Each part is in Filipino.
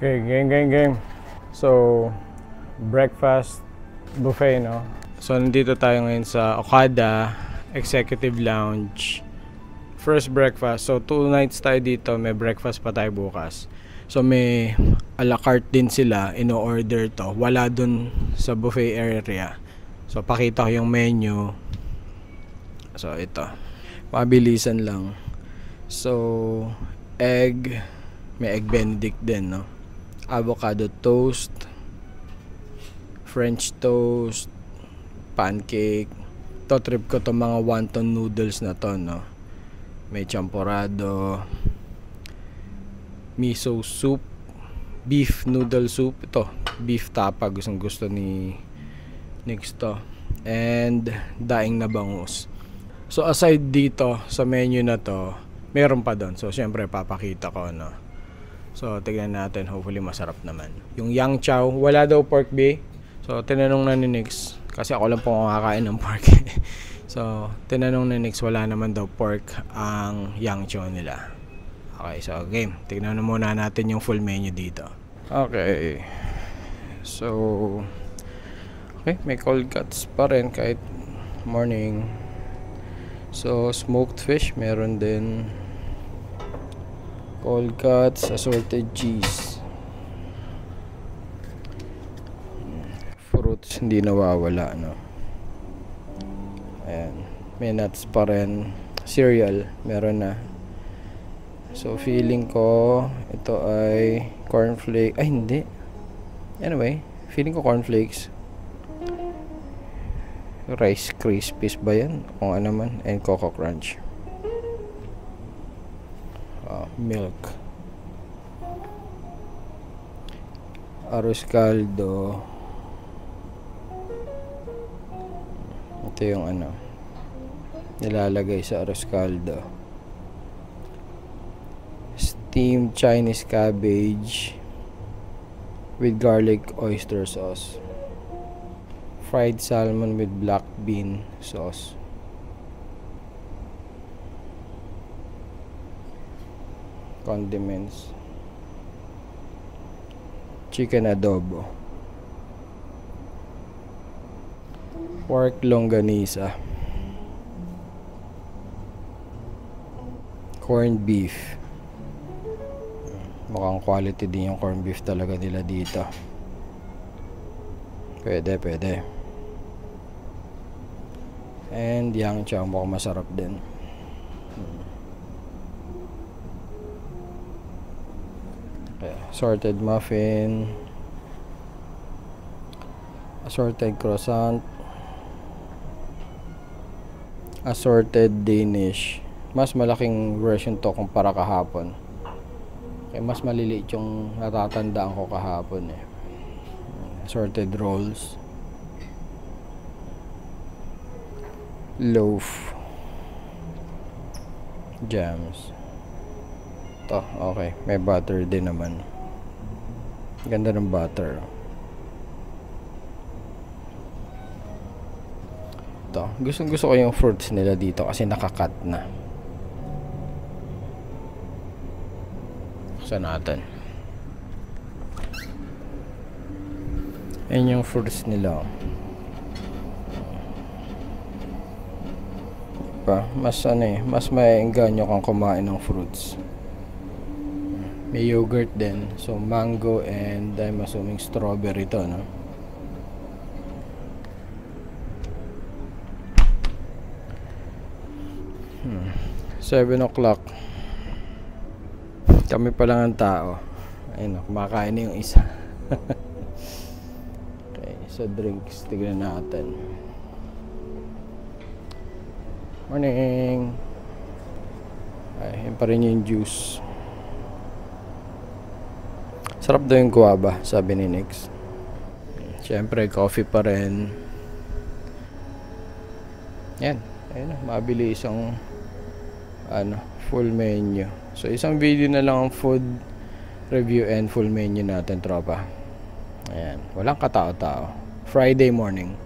Okay, game. So, breakfast buffet, no? So, nandito tayo ngayon sa Okada Executive Lounge. First breakfast. So, 2 nights tayo dito. May breakfast pa tayo bukas. So, may a la carte din sila. Ino-order to. Wala dun sa buffet area. So, pakita ko yung menu. So, ito. Mabilisan lang. So, egg. May egg benedict din, no? Avocado toast, French toast, pancake. To trip ko to mga wonton noodles na to, no? May champorado, miso soup, beef noodle soup. Ito, beef tapa, gustong gusto ni Nix to. And daing na bangus. So aside dito sa menu na to, meron pa doon. So syempre papakita ko, no? So, tignan natin. Hopefully, masarap naman. Yung yang chow, wala daw pork bay. So, tinanong na ni Nix. Kasi ako lang po kakain ng pork. So, tinanong ni Nix, wala naman daw pork ang yang chow nila. Okay, so game. Tignan na muna natin yung full menu dito. Okay. So, okay, may cold cuts pa rin kahit morning. So, smoked fish, meron din. Cold cuts, assorted cheese. Fruits, hindi nawawala, no? Ayan. May nuts pa rin. Cereal, meron na. So, feeling ko, ito ay cornflake. Ay, hindi. Anyway, feeling ko cornflakes. Rice Krispies ba yan? Kung ano man. And Coco Crunch. Milk, arroz caldo. Ito yung ano nilalagay sa arroz caldo. Steamed Chinese cabbage with garlic oyster sauce. Fried salmon with black bean sauce. Condiments. Chicken adobo. Pork longanisa. Corned beef. Mukhang quality din yung corned beef talaga nila dito. Pwede. And yang chow, mukhang masarap din. Assorted muffin, assorted croissant, assorted Danish. Mas malaking version to kumpara kahapon. Kaya mas maliliit yung natatandaan ko kahapon eh. Assorted rolls, loaf, jams. To, okay, may butter din naman. Ganda ng butter. To, gusto ko yung fruits nila dito kasi nakakat na. Buksan natin. Ayan yung fruits nila. Mas mas maiengganyo kang kumain ng fruits. May yogurt din. So, mango and I'm assuming strawberry to, no? 7 o'clock. Kami pa lang ang tao. Ayun, kumakain na yung isa. Okay, so drinks. Tignan natin. Morning! Ay, yun pa rin yung juice. Sarap daw yung guava, sabi ni Nix. Siyempre, coffee pa rin. Yan. Ayun na, mabilis ang full menu. So, isang video na lang ang food review and full menu natin, tropa. Ayan. Walang katao-tao. Friday morning.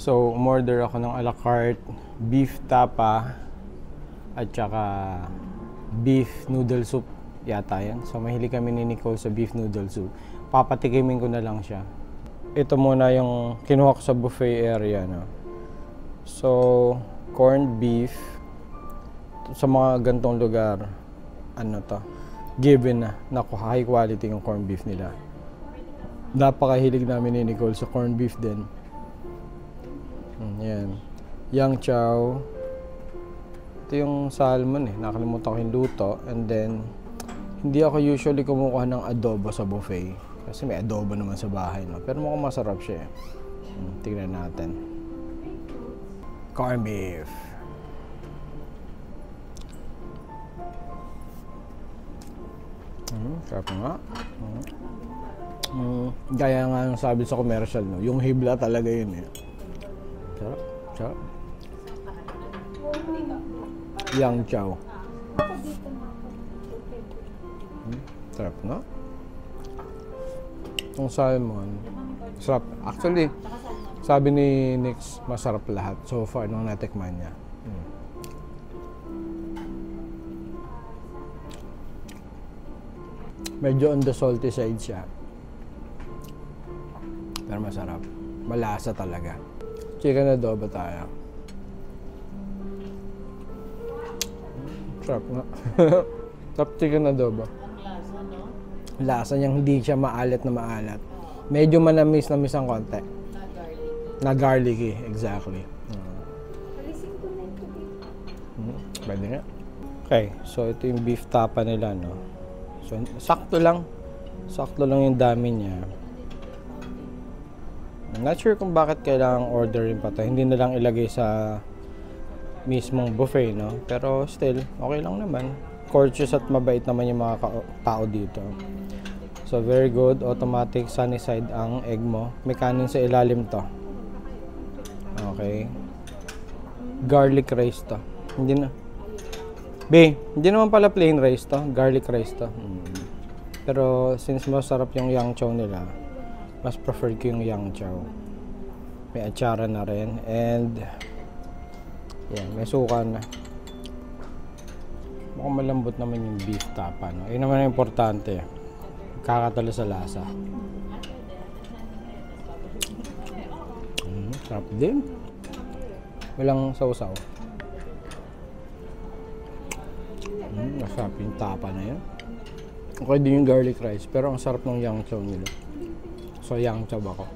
So, umorder ako ng a la carte, beef tapa, at saka beef noodle soup yata yan. So, mahilig kami ni Nicole sa beef noodle soup. Papatikimin ko na lang siya. Ito muna yung kinuha ko sa buffet area, no? So, corned beef. Sa mga gantong lugar, ano to, given na. Naku, high quality yung corned beef nila. Napakahilig namin ni Nicole sa corned beef din. Yan. Yang chow. Ito yung salmon eh. Nakalimutan ko yung luto. And then, hindi ako usually kumukuha ng adobo sa buffet. Kasi may adobo naman sa bahay, no? Pero mukhang masarap siya eh. Tignan natin. Corned beef. Sarap nga. Gaya nga yung sabi sa commercial, no? Yung hibla talaga yun eh. Sarap. Sarap. Yang chow. Sarap nga. Yung salmon. Sarap. Actually, sabi ni Nix, masarap lahat so far nung natikman niya. Medyo on the salty side siya. Pero masarap. Malasa talaga. Chicken adobo tayo. Sarap nga. Sarap chicken adobo. Lasa niyang hindi siya maalat na maalat. Medyo manamis ang konti. Na garlicky, exactly. Pwede nga. Okay, so ito yung beef tapa nila, no? So, sakto lang yung dami niya. I'm not sure kung bakit kailangang orderin pa to. Hindi na lang ilagay sa mismong buffet, no? Pero still, okay lang naman. Courteous at mabait naman yung mga tao dito. So, very good. Automatic sunny side ang egg mo. May kanin sa ilalim to. Okay. Garlic rice to. Hindi naman pala plain rice to. Garlic rice to. Pero since masarap yung yang chow nila, mas preferred ko yung yang chow. May atsara na rin. And yan, may suka na. Mukhang malambot naman yung beef tapa, no? Yun naman ang importante. Kakatalo sa lasa. Sarap din. Walang sausaw. Masarap yung tapa na yun. Okay din yung garlic rice, pero ang sarap ng yang chow nila. So yang chow ako.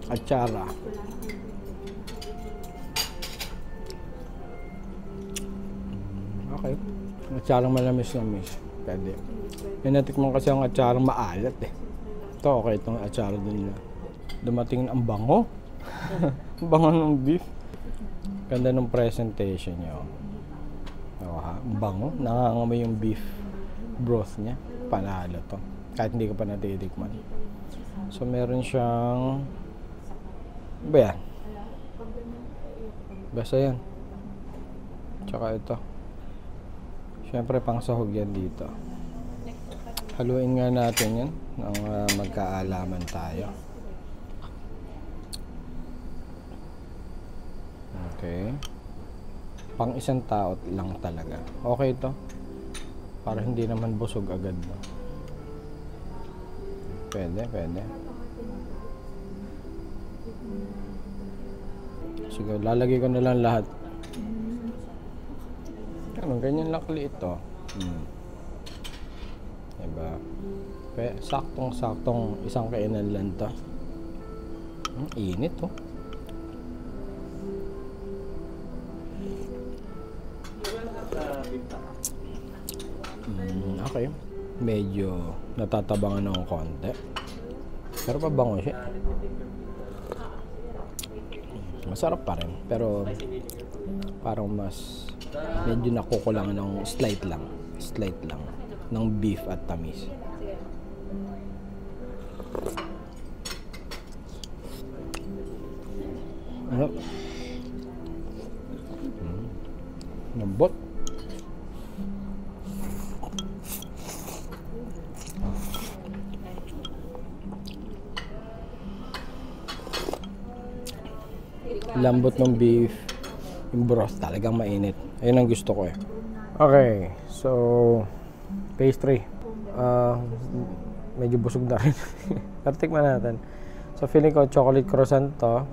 Atsara. Okay. Atsarang malamis-lamis. Pwede. May natikman kasi ang atsarang maalat eh. Ito okay itong atsara din nila. Dumating ang bango. Ang bango ng beef. Ganda ng presentation niya. Ang bango. Nangangamoy yung beef broth niya. Panalo to. Kahit hindi ka pa natitikman. So, meron siyang... Ano ba yan? Basta yan. Tsaka ito. Siyempre, pang sahog yan dito. Haluin nga natin yan. Nang magkaalaman tayo. Okay. Pang isang tao lang talaga. Okay ito. Para hindi naman busog agad. No? Pwede. Sige, lalagay ko na lang lahat. Ano, ganyan lang kaliit to. Diba? Saktong isang kainan lang to. Init to. Okay. Medyo natatabangan ng konti. Pero pabango siya. Masarap pa rin. Pero parang mas medyo nakukulangan ng slight lang ng beef at tamis. Ano? Lambot. Lambot ng beef. Yung broth talagang mainit. Ayun ang gusto ko eh. Okay, so pastry. Medyo busog na rin. Pero tikman natin. So feeling ko chocolate croissant to.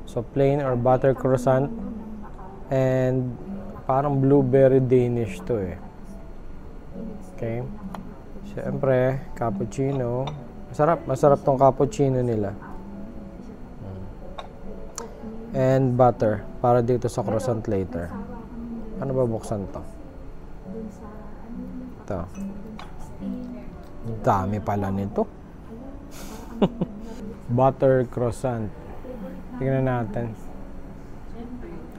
So plain or butter croissant. And parang blueberry Danish to eh. Okay. Siyempre, cappuccino. Masarap tong cappuccino nila. And butter para dito sa croissant later. Ano ba buksan to? Ito. Dami pala nito. Butter croissant. Tingnan natin.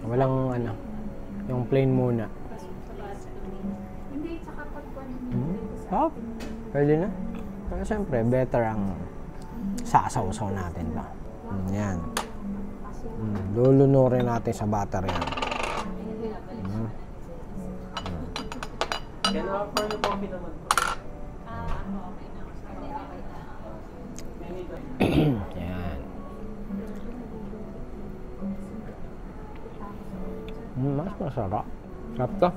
Walang ano. Yung plain muna. Hop. Pwede na. Pero siyempre, better ang sasaw-saw natin ba. Yan. Lulunurin natin sa butter yan. Can I offer the coffee naman po? Yan. Mas masarap. Sarap to.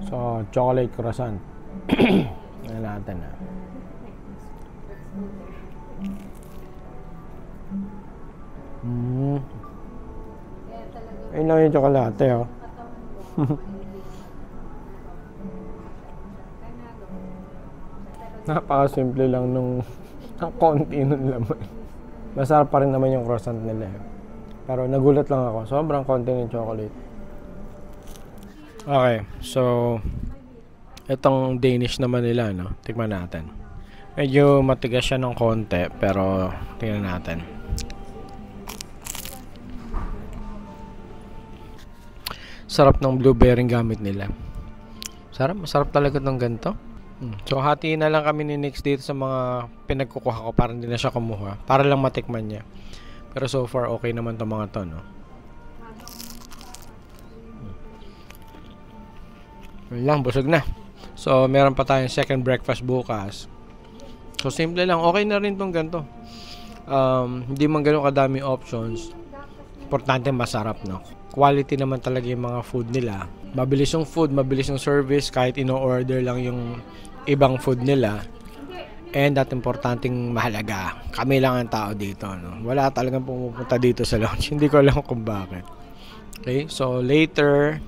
So, chocolate croissant. Yan natin ah. Ayun lang yung tsokolate oh. Napaka-simple lang nung konti nung laman. Masarap pa rin naman yung croissant nila eh. Pero nagulat lang ako. Sobrang konti ng chocolate. Okay, so itong Danish naman nila, no? Tikman natin. Medyo matigas siya ng konti, pero tingnan natin. Sarap ng blueberry gamit nila. Masarap talaga ng ganito. So hatiin na lang kami ni Nix dito sa mga pinagkukuha ko para hindi na siya kumuha. Para lang matikman niya. Pero so far okay naman itong mga to, no? Lang, busog na. So meron pa tayong second breakfast bukas. So simple lang, okay na rin tong ganito. Hindi man gano'n kadami options. Importante masarap, no? Quality naman talaga yung mga food nila. Mabilis yung food, mabilis yung service, kahit ino-order lang yung ibang food nila. And at importanteng mahalaga, kami lang ang tao dito, no? Wala talagang pumupunta dito sa lounge. Hindi ko alam kung bakit. Okay, so later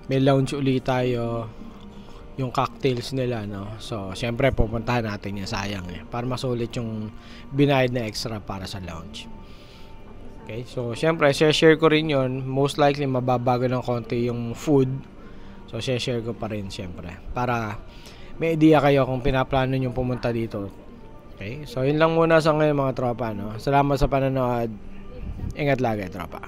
may lounge ulit tayo, yung cocktails nila, no? So syempre pupuntahan natin yan, sayang eh, para masulit yung binayad na extra para sa lounge. Okay, so syempre share ko rin yun. Most likely mababago ng konti yung food, so share ko pa rin syempre para may idea kayo kung pinaplano nyo pumunta dito. Okay, so yun lang muna sa ngayon mga tropa, no? Salamat sa panonood. Ingat lagi tropa.